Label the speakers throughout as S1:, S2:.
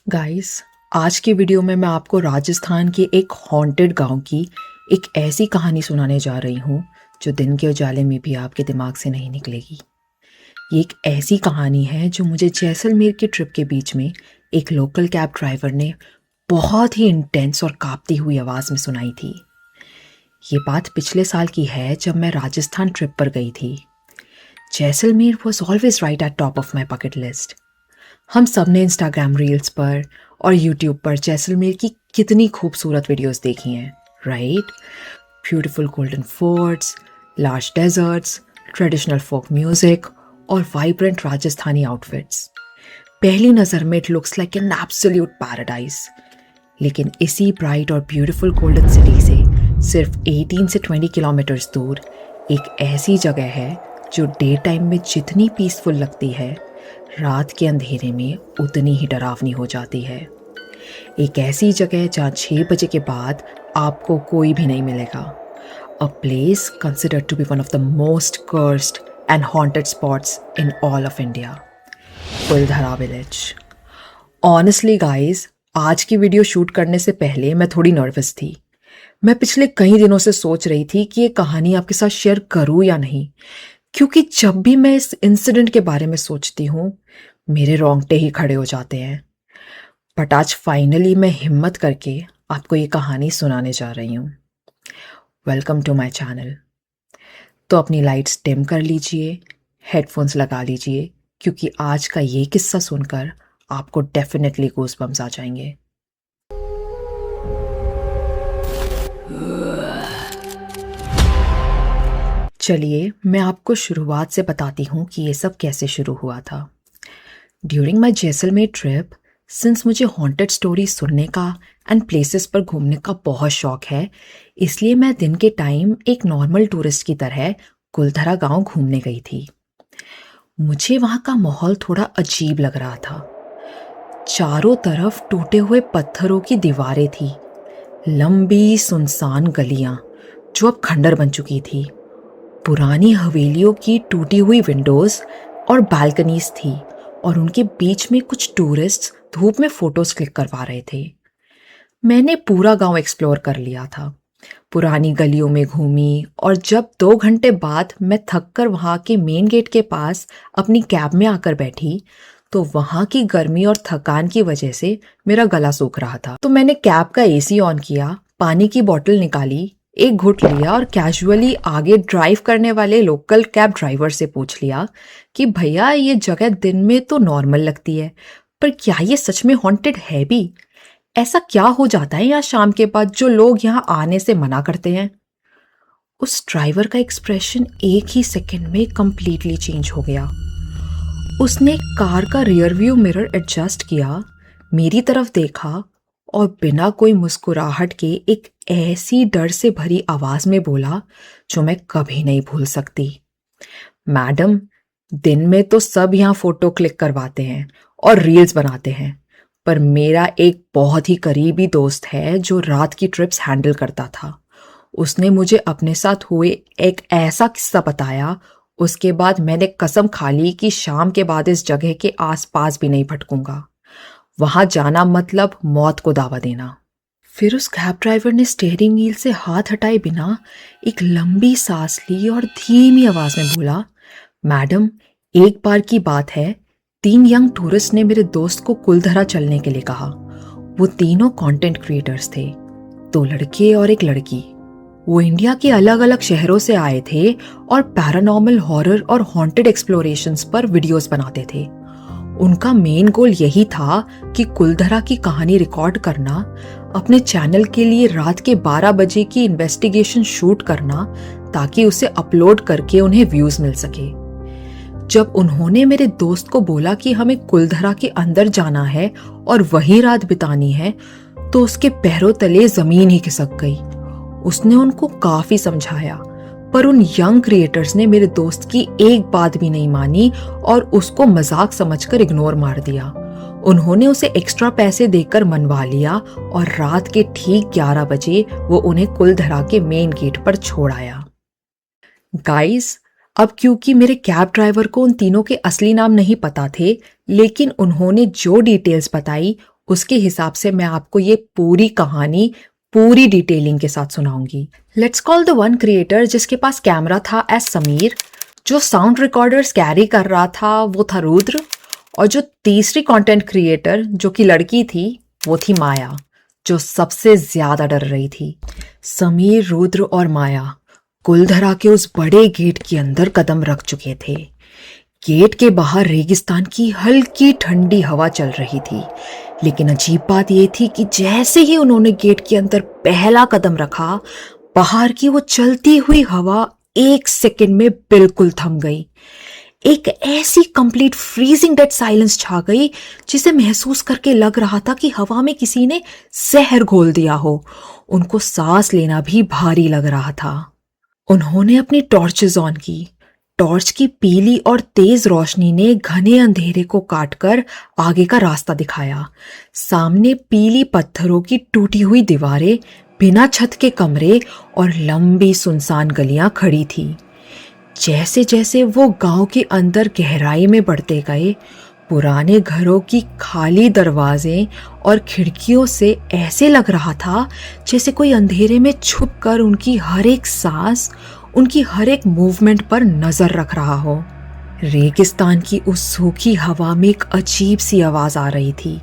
S1: Guys, आज की video में मैं आपको राजस्थान के एक हॉन्टेड गांव की एक ऐसी कहानी सुनाने जा रही हूँ जो दिन के उजाले में भी आपके दिमाग से नहीं निकलेगी। ये एक ऐसी कहानी है जो मुझे जैसलमेर की ट्रिप के बीच में एक लोकल कैब ड्राइवर ने बहुत ही इंटेंस और कांपती हुई आवाज़ में सुनाई थी। ये बात पिछले साल की है जब मैं राजस्थान ट्रिप पर गई थी। Jaisalmer was always right eight top of my bucket list. हम सब ने इंस्टाग्राम रील्स पर और यूट्यूब पर जैसलमेर की कितनी खूबसूरत वीडियोस देखी हैं, right? Beautiful golden forts, large deserts, traditional folk music और वाइब्रेंट राजस्थानी आउटफिट्स। पहली नज़र में it looks like an absolute paradise. लेकिन इसी ब्राइट और ब्यूटीफुल गोल्डन सिटी से सिर्फ 18 से 20 किलोमीटर्स दूर एक ऐसी जगह है जो डे टाइम में जितनी पीसफुल लगती है, रात के अंधेरे में उतनी ही डरावनी हो जाती है। एक ऐसी जगह जहाँ 6 बजे के बाद आपको कोई भी नहीं मिलेगा। A place considered to be one of the most cursed and haunted spots in all of India, Kuldhara village. Honestly guys, आज की वीडियो शूट करने से पहले मैं थोड़ी नर्वस थी। मैं पिछले कई दिनों से सोच रही थी कि ये कहानी आपके साथ शेयर करूँ या नहीं, क्योंकि जब भी मैं इस इंसिडेंट के बारे में सोचती हूँ मेरे रोंगटे ही खड़े हो जाते हैं। बट आज फाइनली मैं हिम्मत करके आपको ये कहानी सुनाने जा रही हूँ। Welcome to my channel. तो अपनी लाइट्स डिम कर लीजिए, हेडफोन्स लगा लीजिए, क्योंकि आज का ये किस्सा सुनकर आपको डेफिनेटली गूज़बम्स आ जाएंगे। चलिए मैं आपको शुरुआत से बताती हूँ कि ये सब कैसे शुरू हुआ था। During my Jaisalmer trip, since मुझे हॉन्टेड स्टोरी सुनने का एंड प्लेसेस पर घूमने का बहुत शौक है, इसलिए मैं दिन के टाइम एक नॉर्मल टूरिस्ट की तरह कुलधरा गांव घूमने गई थी। मुझे वहाँ का माहौल थोड़ा अजीब लग रहा था। चारों तरफ टूटे हुए पत्थरों की दीवारें थी, लंबी सुनसान गलियाँ जो अब खंडर बन चुकी थी, पुरानी हवेलियों की टूटी हुई विंडोज़ और बालकनीज थी, और उनके बीच में कुछ टूरिस्ट्स धूप में फोटोज क्लिक करवा रहे थे। मैंने पूरा गांव एक्सप्लोर कर लिया था, पुरानी गलियों में घूमी, और जब 2 घंटे बाद मैं थककर वहां के मेन गेट के पास अपनी कैब में आकर बैठी तो वहां की गर्मी और थकान की वजह से मेरा गला सूख रहा था। तो मैंने कैब का एसी ऑन किया, पानी की बोतल निकाली, एक घुट लिया और कैजुअली आगे ड्राइव करने वाले लोकल कैब ड्राइवर से पूछ लिया कि भैया ये जगह दिन में तो नॉर्मल लगती है, पर क्या ये सच में हॉन्टेड है भी? ऐसा क्या हो जाता है यहाँ शाम के बाद जो लोग यहाँ आने से मना करते हैं? उस ड्राइवर का एक्सप्रेशन एक ही सेकंड में कंप्लीटली चेंज हो गया। उसने कार का रियर व्यू मिरर एडजस्ट किया, मेरी तरफ देखा और बिना कोई मुस्कुराहट के एक ऐसी डर से भरी आवाज में बोला जो मैं कभी नहीं भूल सकती। मैडम, दिन में तो सब यहाँ फोटो क्लिक करवाते हैं और रील्स बनाते हैं, पर मेरा एक बहुत ही करीबी दोस्त है जो रात की ट्रिप्स हैंडल करता था। उसने मुझे अपने साथ हुए एक ऐसा किस्सा बताया, उसके बाद मैंने कसम खा ली कि शाम के बाद इस जगह के आसपास भी नहीं भटकूंगा। वहां जाना मतलब मौत को दावा देना। फिर उस कैब ड्राइवर ने स्टीयरिंग व्हील से हाथ हटाए बिना एक लंबी सांस ली और धीमी आवाज में बोला, मैडम, एक बार की बात है, 3 यंग टूरिस्ट ने मेरे दोस्त को कुलधरा चलने के लिए कहा। वो तीनों कंटेंट क्रिएटर्स थे, 2 लड़के और एक लड़की। वो इंडिया के अलग अलग शहरों से आए थे और पैरानॉर्मल हॉरर और हॉन्टेड एक्सप्लोरेशंस पर वीडियोस बनाते थे। उनका मेन गोल यही था कि कुलधरा की कहानी रिकॉर्ड करना, अपने चैनल के लिए रात के 12 बजे की इन्वेस्टिगेशन शूट करना, ताकि उसे अपलोड करके उन्हें व्यूज मिल सके। जब उन्होंने मेरे दोस्त को बोला कि हमें कुलधरा के अंदर जाना है और वही रात बितानी है, तो उसके पैरों तले जमीन ही खिसक गई। उसने उनको काफी समझाया, पर उन यंग क्रिएटर्स ने मेरे दोस्त की एक बात भी नहीं मानी और उसको मजाक समझकर इग्नोर मार दिया। उन्होंने उसे एक्स्ट्रा पैसे देकर मनवा लिया और रात के ठीक 11 बजे वो उन्हें कुलधरा के मेन गेट पर छोड़ आया। गाइस, अब क्योंकि मेरे कैब ड्राइवर को उन तीनों के असली नाम नहीं पता थे, लेकिन उन्होंने जो डिटेल्स बताई उसके हिसाब से मैं आपको ये पूरी कहानी पूरी डिटेलिंग के साथ सुनाऊंगी। Let's call the one creator जिसके पास कैमरा था एज समीर, जो साउंड रिकॉर्डर्स कैरी कर रहा था वो था रुद्र, और जो तीसरी कंटेंट क्रिएटर जो कि लड़की थी वो थी माया, जो सबसे ज्यादा डर रही थी। समीर, रुद्र और माया कुलधरा के उस बड़े गेट के अंदर कदम रख चुके थे। गेट के बाहर रेगिस्तान की हल्की ठंडी हवा चल रही थी, लेकिन अजीब बात यह थी कि जैसे ही उन्होंने गेट के अंदर पहला कदम रखा, बाहर की वो चलती हुई हवा 1 सेकंड में बिल्कुल थम गई। एक ऐसी कंप्लीट फ्रीजिंग डेड साइलेंस छा गई जिसे महसूस करके लग रहा था कि हवा में किसी ने जहर घोल दिया हो। उनको सांस लेना भी भारी लग रहा था। उन्होंने अपनी टॉर्चेस ऑन की। टॉर्च की पीली और तेज रोशनी ने घने अंधेरे को काटकर आगे का रास्ता दिखाया। सामने पीली पत्थरों की टूटी हुई दीवारें, बिना छत के कमरे और लंबी सुनसान गलियां खड़ी थी। जैसे जैसे वो गांव के अंदर गहराई में बढ़ते गए, पुराने घरों की खाली दरवाजे और खिड़कियों से ऐसे लग रहा था जैसे कोई अंधेरे में छुपकर उनकी हर एक सांस, उनकी हर एक मूवमेंट पर नजर रख रहा हो। रेगिस्तान की उस सूखी हवा में एक अजीब सी आवाज आ रही थी,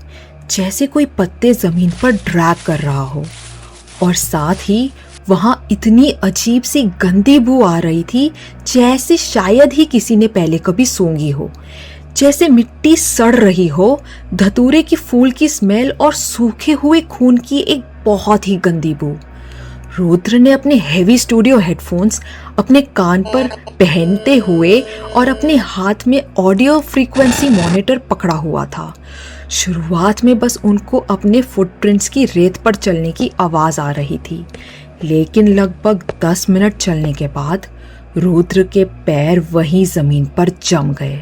S1: जैसे कोई पत्ते जमीन पर ड्रैग कर रहा हो, और साथ ही वहां इतनी अजीब सी गंदी बू आ रही थी जैसे शायद ही किसी ने पहले कभी सूंघी हो। जैसे मिट्टी सड़ रही हो, धतूरे की फूल की स्मेल और सूखे हुए खून की एक बहुत ही गंदी बू। रुद्र ने अपने हेवी स्टूडियो हेडफोन्स अपने कान पर पहनते हुए और अपने हाथ में ऑडियो फ्रीक्वेंसी मॉनिटर पकड़ा हुआ था। शुरुआत में बस उनको अपने फुटप्रिंट्स की रेत पर चलने की आवाज आ रही थी, लेकिन लगभग 10 मिनट चलने के बाद रुद्र के पैर वहीं जमीन पर जम गए।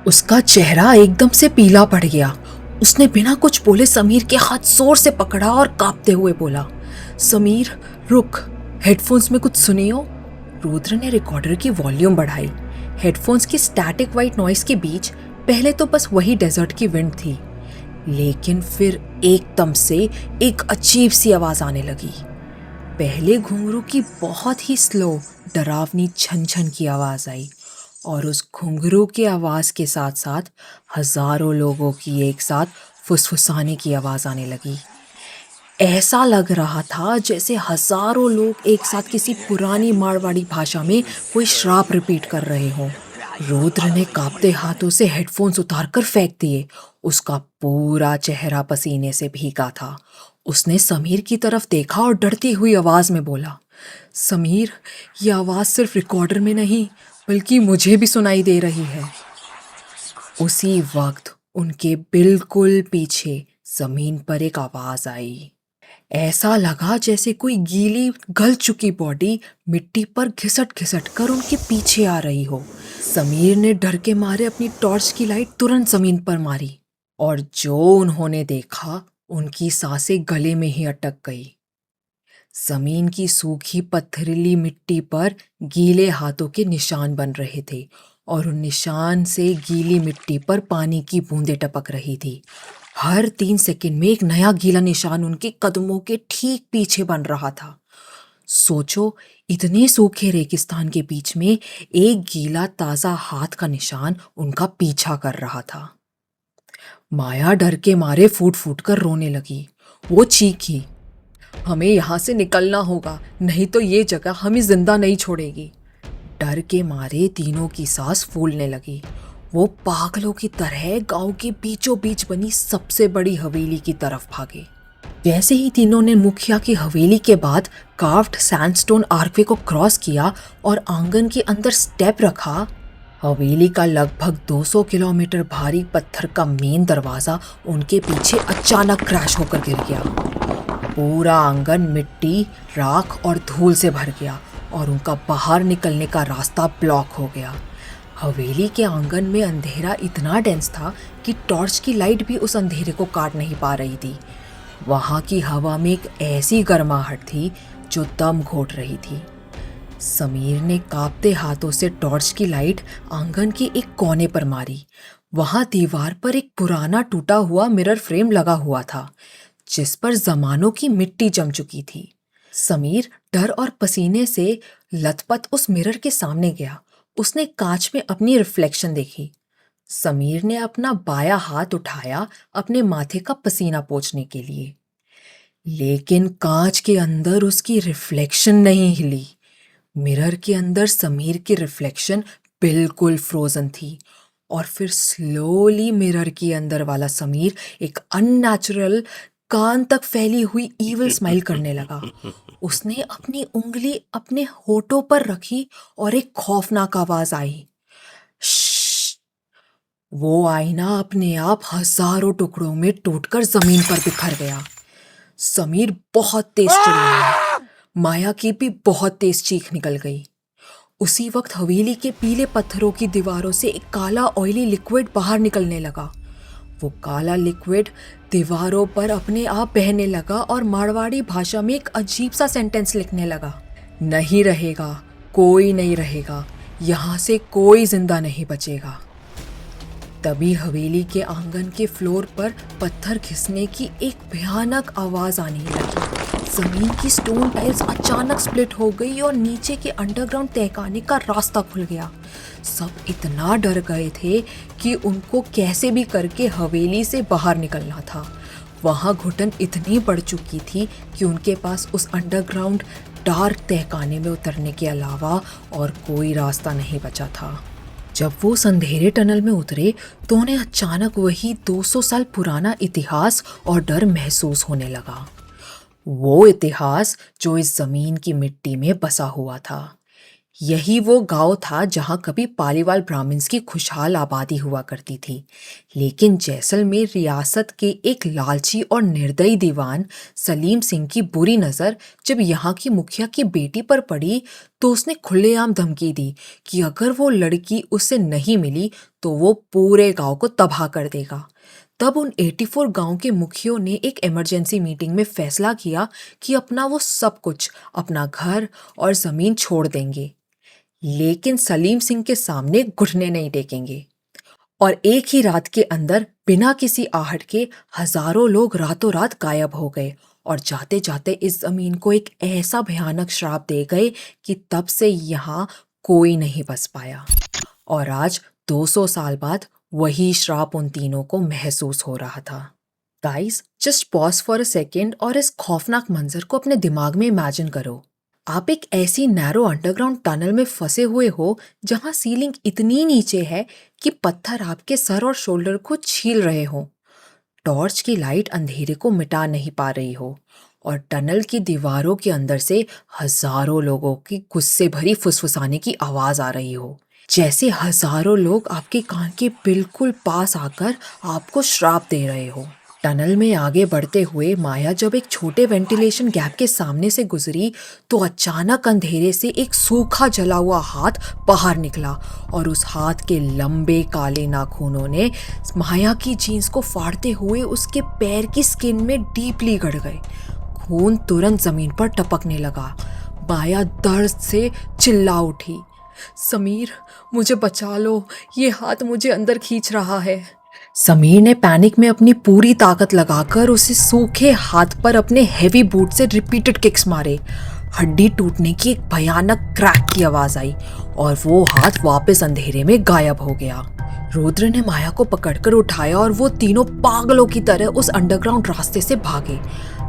S1: उसका चेहरा एकदम से पीला पड़ गया। उसने बिना कुछ बोले समीर के हाथ जोर से पकड़ा और कांपते हुए बोला, समीर रुक, हेडफोन्स में कुछ सुनियो। रुद्र ने रिकॉर्डर की वॉल्यूम बढ़ाई। हेडफोन्स की स्टैटिक वाइट नॉइस के बीच पहले तो बस वही डेजर्ट की विंड थी, लेकिन फिर एकदम से एक अजीब सी आवाज आने लगी। पहले घुंघरू की बहुत ही स्लो, डरावनी छन छन की आवाज आई, और उस घुंघरू की आवाज के साथ साथ हजारों लोगों की एक साथ फुसफुसाने की आवाज आने लगी। ऐसा लग रहा था जैसे हजारों लोग एक साथ किसी पुरानी मारवाड़ी भाषा में कोई श्राप रिपीट कर रहे हों। रुद्र ने कांपते हाथों से हेडफोन्स उतारकर फेंक दिए। उसका पूरा चेहरा पसीने से भीगा था। उसने समीर की तरफ देखा और डरती हुई आवाज में बोला, समीर, ये आवाज सिर्फ रिकॉर्डर में नहीं बल्कि मुझे भी सुनाई दे रही है। उसी वक्त उनके बिल्कुल पीछे जमीन पर एक आवाज आई। ऐसा लगा जैसे कोई गीली गल चुकी बॉडी मिट्टी पर घिसट घिसट कर उनके पीछे आ रही हो। समीर ने डर के मारे अपनी टॉर्च की लाइट तुरंत जमीन पर मारी, और जो उन्होंने देखा उनकी सांसें गले में ही अटक गई। जमीन की सूखी पथरीली मिट्टी पर गीले हाथों के निशान बन रहे थे, और उन निशान से गीली मिट्टी पर पानी की बूंदें टपक रही थी। हर 3 सेकंड में एक नया गीला निशान उनके कदमों के ठीक पीछे बन रहा था। सोचो, इतने सूखे रेगिस्तान के बीच में एक गीला ताजा हाथ का निशान उनका पीछा कर रहा था। माया डर के मारे फूट फूट कर रोने लगी। वो चीखी, हमें यहाँ से निकलना होगा, नहीं तो ये जगह हमें जिंदा नहीं छोड़ेगी। डर के मारे तीनों की सांस फूलने लगी। वो पागलों की तरह गांव के बीचों बीच बनी सबसे बड़ी हवेली की तरफ भागे। जैसे ही तीनों ने मुखिया की हवेली के बाद कार्व्ड सैंडस्टोन आर्कवे को क्रॉस किया और आंगन के अंदर स्टेप रखा, हवेली का लगभग 200 किलोमीटर भारी पत्थर का मेन दरवाजा उनके पीछे अचानक क्रैश होकर गिर गया। पूरा आंगन मिट्टी, राख और धूल से भर गया और उनका बाहर निकलने का रास्ता ब्लॉक हो गया। हवेली के आंगन में अंधेरा इतना डेंस था कि टॉर्च की लाइट भी उस अंधेरे को काट नहीं पा रही थी। वहाँ की हवा में एक ऐसी गर्माहट थी जो दम घोट रही थी। समीर ने कांपते हाथों से टॉर्च की लाइट आंगन के एक कोने पर मारी। वहां दीवार पर एक पुराना टूटा हुआ मिरर फ्रेम लगा हुआ था, जिस पर जमानों की मिट्टी जम चुकी थी। समीर डर और पसीने से लथपथ उस मिरर के सामने गया। उसने कांच में अपनी रिफ्लेक्शन देखी। समीर ने अपना बायां हाथ उठाया अपने माथे का पसीना पोंछने के लिए, लेकिन कांच के अंदर उसकी रिफ्लेक्शन नहीं हिली। मिरर के अंदर समीर की रिफ्लेक्शन बिल्कुल फ्रोजन थी, और फिर स्लोली मिरर के अंदर वाला समीर एक अननेचुरल, कान तक फैली हुई ईविल स्माइल करने लगा। उसने अपनी उंगली अपने होठों पर रखी और एक खौफनाक आवाज आई, श्श्श। वो आईना अपने आप हजारों टुकड़ों में टूटकर जमीन पर बिखर गया। समीर बहुत तेज चिल्लाया। माया की भी बहुत तेज चीख निकल गई। उसी वक्त हवेली के पीले पत्थरों की दीवारों से एक काला ऑयली लिक्विड बाहर निकलने लगा। वो काला लिक्विड दीवारों पर अपने आप बहने लगा और मारवाड़ी भाषा में एक अजीब सा सेंटेंस लिखने लगा, नहीं रहेगा, कोई नहीं रहेगा, यहाँ से कोई जिंदा नहीं बचेगा। तभी हवेली के आंगन के फ्लोर पर पत्थर घिसने की एक भयानक आवाज आने लगी। जमीन की स्टोन टाइल्स अचानक स्प्लिट हो गई और नीचे के अंडरग्राउंड तहखाने का रास्ता खुल गया। सब इतना डर गए थे कि उनको कैसे भी करके हवेली से बाहर निकलना था। वहाँ घुटन इतनी बढ़ चुकी थी कि उनके पास उस अंडरग्राउंड डार्क तहखाने में उतरने के अलावा और कोई रास्ता नहीं बचा था। जब वो उस अंधेरे टनल में उतरे तो उन्हें अचानक वही 200 साल पुराना इतिहास और डर महसूस होने लगा। वो इतिहास जो इस जमीन की मिट्टी में बसा हुआ था। यही वो गांव था जहां कभी पालीवाल ब्राह्मण्स की खुशहाल आबादी हुआ करती थी। लेकिन जैसलमेर रियासत के एक लालची और निर्दयी दीवान सलीम सिंह की बुरी नज़र जब यहाँ की मुखिया की बेटी पर पड़ी तो उसने खुलेआम धमकी दी कि अगर वो लड़की उससे नहीं मिली तो वो पूरे गांव को तबाह कर देगा। तब उन 84 गांव के मुखियों ने एक इमरजेंसी मीटिंग में फैसला किया कि अपना वो सब कुछ, अपना घर और ज़मीन छोड़ देंगे, लेकिन सलीम सिंह के सामने घुटने नहीं टेकेंगे। और एक ही रात के अंदर बिना किसी आहट के हजारों लोग रातों रात गायब हो गए और जाते जाते इस जमीन को एक ऐसा भयानक श्राप दे गए कि तब से यहाँ कोई नहीं बस पाया। और आज 200 साल बाद वही श्राप उन तीनों को महसूस हो रहा था। Guys, just pause for a second और इस खौफनाक मंजर को अपने दिमाग में इमेजिन करो। आप एक ऐसी नैरो अंडरग्राउंड टनल में फंसे हुए हो जहां सीलिंग इतनी नीचे है कि पत्थर आपके सर और शोल्डर को छील रहे हो। टॉर्च की लाइट अंधेरे को मिटा नहीं पा रही हो और टनल की दीवारों के अंदर से हजारों लोगों की गुस्से भरी फुसफुसाने की आवाज आ रही हो, जैसे हजारों लोग आपके कान के बिल्कुल पास आकर आपको श्राप दे रहे हो। टनल में आगे बढ़ते हुए माया जब एक छोटे वेंटिलेशन गैप के सामने से गुजरी तो अचानक अंधेरे से एक सूखा जला हुआ हाथ बाहर निकला और उस हाथ के लंबे काले नाखूनों ने माया की जीन्स को फाड़ते हुए उसके पैर की स्किन में डीपली गड़ गए। खून तुरंत जमीन पर टपकने लगा। माया दर्द से चिल्ला उठी, समीर, मुझे बचा लो, ये हाथ मुझे अंदर खींच रहा है। समीर ने पैनिक में अपनी पूरी ताकत लगाकर उसे सूखे हाथ पर अपने हेवी बूट से रिपीटेड किक्स मारे। हड्डी टूटने की एक भयानक क्रैक की आवाज आई और वो हाथ वापस अंधेरे में गायब हो गया। रुद्र ने माया को पकड़कर उठाया और वो तीनों पागलों की तरह उस अंडरग्राउंड रास्ते से भागे।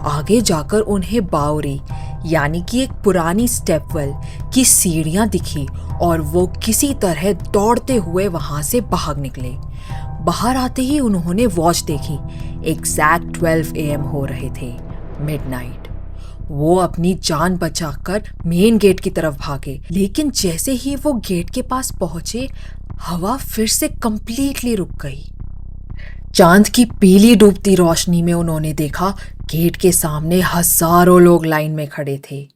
S1: आगे जाकर उन्हें बावरी यानी कि एक पुरानी स्टेपवेल की सीढ़ियां दिखी और वो किसी तरह दौड़ते हुए वहां से भाग निकले। बाहर आते ही उन्होंने वॉच देखी। एग्जैक्ट 12 AM हो रहे थे, मिडनाइट। वो अपनी जान बचाकर मेन गेट की तरफ भागे, लेकिन जैसे ही वो गेट के पास पहुंचे हवा फिर से कंप्लीटली रुक गई। चांद की पीली डूबती रोशनी में उन्होंने देखा गेट के सामने हजारों लोग लाइन में खड़े थे।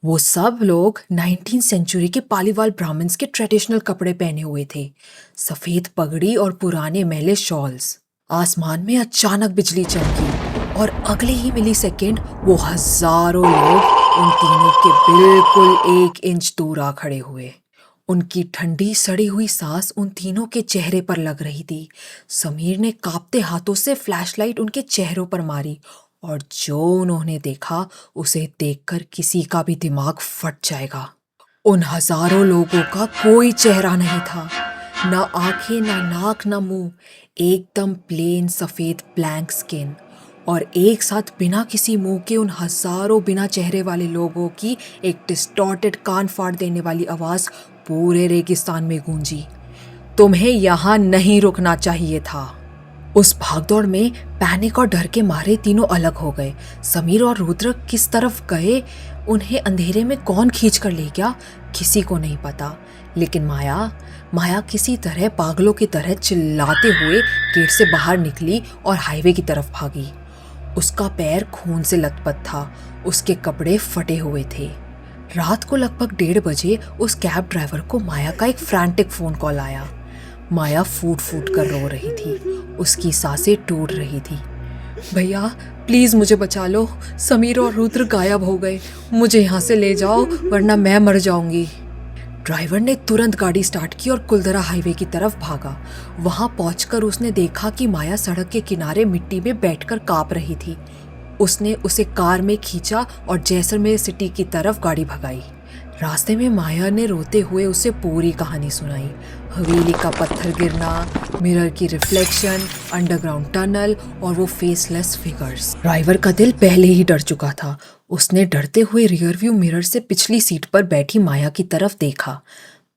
S1: वो सब लोग 19वीं सेंचुरी के पालीवाल ब्राह्मण्स के ट्रेडिशनल कपड़े पहने हुए थे, सफेद पगड़ी और पुराने मैले शॉल्स। आसमान में अचानक बिजली चमकी और अगले ही मिलीसेकेंड वो हजारों लोग उन तीनों के बिल्कुल 1 इंच दूर आ खड़े हुए। उनकी ठंडी सड़ी हुई सांस उन तीनों के चेहरे पर लग रही थी। समीर ने कांपते हाथों से फ्लैशलाइट उनके चेहरों पर मारी और जो उन्होंने देखा उसे देखकर किसी का भी दिमाग फट जाएगा। उन हजारों लोगों का कोई चेहरा नहीं था, ना आंखें, ना नाक, ना मुंह, एकदम प्लेन सफेद ब्लैंक स्किन। और एक साथ बिना किसी मुंह के उन हजारों बिना चेहरे वाले लोगों की एक डिस्टॉर्टेड कान फाड़ देने वाली आवाज पूरे रेगिस्तान में गूंजी, तुम्हें यहां नहीं रुकना चाहिए था। उस भागदौड़ में पैनिक और डर के मारे तीनों अलग हो गए। समीर और रुद्र किस तरफ गए, उन्हें अंधेरे में कौन खींच कर ले गया, किसी को नहीं पता। लेकिन माया किसी तरह पागलों की तरह चिल्लाते हुए गेट से बाहर निकली और हाईवे की तरफ भागी। उसका पैर खून से लथपथ था, उसके कपड़े फटे हुए थे। रात को लगभग 1:30 बजे उस कैब ड्राइवर को माया का एक फ्रैंटिक फोन कॉल आया। माया फूट फूट कर रो रही थी, उसकी सांसें टूट रही थी। भैया प्लीज मुझे बचा लो, समीर और रुद्र गायब हो गए, मुझे यहाँ से ले जाओ वरना मैं मर जाऊंगी। ड्राइवर ने तुरंत गाड़ी स्टार्ट की और कुलधरा हाईवे की तरफ भागा। वहां पहुंचकर उसने देखा कि माया सड़क के किनारे मिट्टी में बैठकर कांप रही थी। उसने उसे कार में खींचा और जैसलमेर सिटी की तरफ गाड़ी भगाई। रास्ते में माया ने रोते हुए उसे पूरी कहानी सुनाई, हवेली का पत्थर गिरना, मिरर की रिफ्लेक्शन, अंडरग्राउंड टनल और वो फेसलेस फिगर्स। ड्राइवर का दिल पहले ही डर चुका था। उसने डरते हुए रियर व्यू मिरर से पिछली सीट पर बैठी माया की तरफ देखा।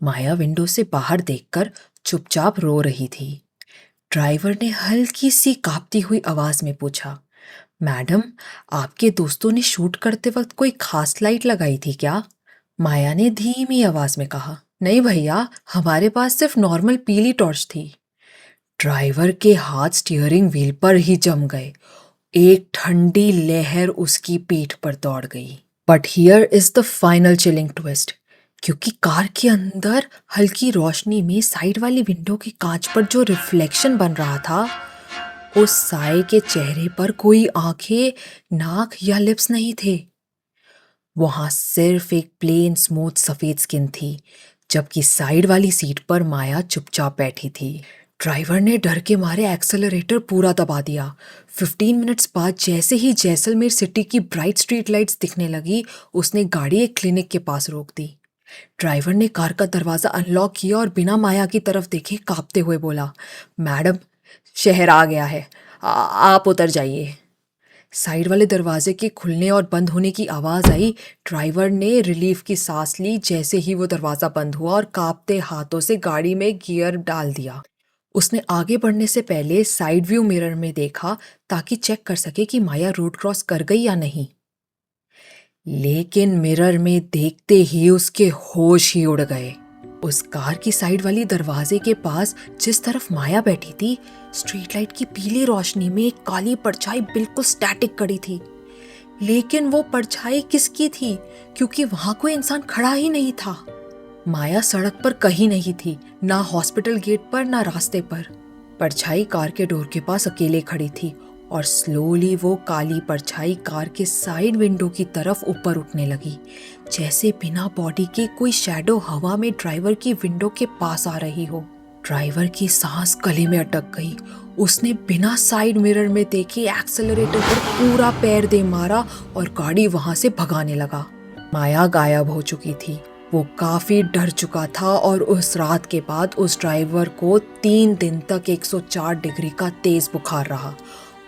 S1: माया विंडो से बाहर देखकर चुपचाप रो रही थी। ड्राइवर ने हल्की सी कांपती हुई आवाज में पूछा, मैडम आपके दोस्तों ने शूट करते वक्त कोई खास लाइट लगाई थी क्या? माया ने धीमी आवाज में कहा, नहीं भैया, हमारे पास सिर्फ नॉर्मल पीली टॉर्च थी। ड्राइवर के हाथ स्टीयरिंग व्हील पर ही जम गए। एक ठंडी लहर उसकी पीठ पर दौड़ गई। But here is the final chilling twist, क्योंकि कार के अंदर हल्की रोशनी में साइड वाली विंडो के कांच पर जो रिफ्लेक्शन बन रहा था, उस साए के चेहरे पर कोई आंखें, नाक या लिप्स नहीं थे। वहां सिर्फ एक प्लेन स्मूथ सफेद स्किन थी, जबकि साइड वाली सीट पर माया चुपचाप बैठी थी। ड्राइवर ने डर के मारे एक्सेलरेटर पूरा दबा दिया। 15 मिनट्स बाद जैसे ही जैसलमेर सिटी की ब्राइट स्ट्रीट लाइट्स दिखने लगी, उसने गाड़ी एक क्लिनिक के पास रोक दी। ड्राइवर ने कार का दरवाजा अनलॉक किया और बिना माया की तरफ देखे कांपते हुए बोला, मैडम शहर आ गया है, आप उतर जाइए। साइड वाले दरवाजे के खुलने और बंद होने की आवाज आई। ड्राइवर ने रिलीफ की सांस ली जैसे ही वो दरवाजा बंद हुआ और कांपते हाथों से गाड़ी में गियर डाल दिया। उसने आगे बढ़ने से पहले साइड व्यू मिरर में देखा ताकि चेक कर सके कि माया रोड क्रॉस कर गई या नहीं। लेकिन मिरर में देखते ही उसके होश ही उड़ गए। उस कार की साइड वाली दरवाजे के पास जिस तरफ माया बैठी थी, स्ट्रीट लाइट की पीली रोशनी में एक काली परछाई बिल्कुल स्टैटिक खड़ी थी। लेकिन वो परछाई किसकी थी, क्योंकि वहां कोई इंसान खड़ा ही नहीं था। माया सड़क पर कहीं नहीं थी, ना हॉस्पिटल गेट पर ना रास्ते पर। परछाई कार के डोर के पास अकेले खड़ी थी और स्लोली वो काली परछाई कार के साइड विंडो की तरफ ऊपर उठने लगी, जैसे बिना बॉडी के कोई शैडो हवा में ड्राइवर की विंडो के पास आ रही हो। ड्राइवर की सांस गले में अटक गई। उसने बिना साइड मिरर में देखे एक्सेलरेटर पर पूरा पैर दे मारा और गाड़ी वहां से भगाने लगा। माया गायब हो चुकी थी। वो काफी डर चुका था और उस रात के बाद उस ड्राइवर को 3 दिन तक 104 डिग्री का तेज बुखार रहा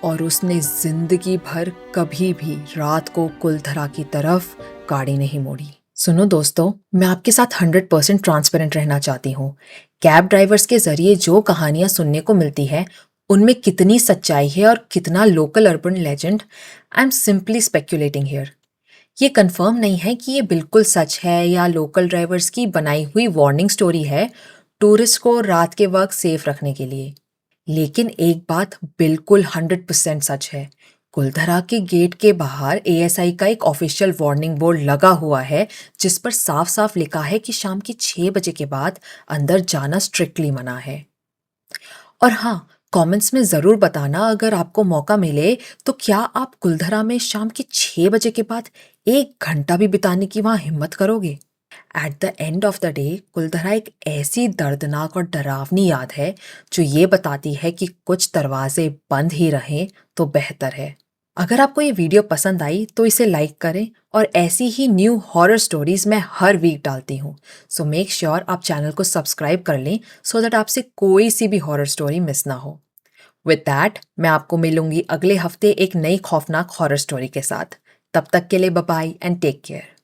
S1: और उसने जिंदगी भर कभी भी रात को कुलधरा की तरफ गाड़ी नहीं मोड़ी। सुनो दोस्तों, मैं आपके साथ 100% ट्रांसपेरेंट रहना चाहती हूँ। कैब ड्राइवर्स के जरिए जो कहानियां सुनने को मिलती है, उनमें कितनी सच्चाई है और कितना local urban legend, I am simply speculating here. ये कंफर्म नहीं है कि ये बिल्कुल सच है या लोकल ड्राइवर्स की बनाई हुई वार्निंग स्टोरी है टूरिस्ट को रात के वक्त सेफ रखने के लिए। लेकिन एक बात बिल्कुल 100% सच है, कुलधरा के गेट के बाहर एएसआई का एक ऑफिशियल वार्निंग बोर्ड लगा हुआ है जिस पर साफ साफ लिखा है कि शाम के 6 बजे के बाद अंदर जाना स्ट्रिक्टली मना है। और हाँ, कमेंट्स में ज़रूर बताना अगर आपको मौका मिले तो क्या आप कुलधरा में शाम के 6 बजे के बाद 1 घंटा भी बिताने की वहाँ हिम्मत करोगे? At the end of the day Kuldhara एक ऐसी दर्दनाक और डरावनी याद है जो ये बताती है कि कुछ दरवाजे बंद ही रहें तो बेहतर है। अगर आपको ये वीडियो पसंद आई तो इसे लाइक करें और ऐसी ही न्यू हॉरर स्टोरीज मैं हर वीक डालती हूँ। सो मेक श्योर आप चैनल को सब्सक्राइब कर लें सो दैट आपसे कोई सी भी हॉरर स्टोरी मिस ना हो। विद दैट मैं आपको मिलूंगी अगले हफ्ते एक नई खौफनाक हॉरर स्टोरी के साथ। तब तक के लिए bye bye and take care.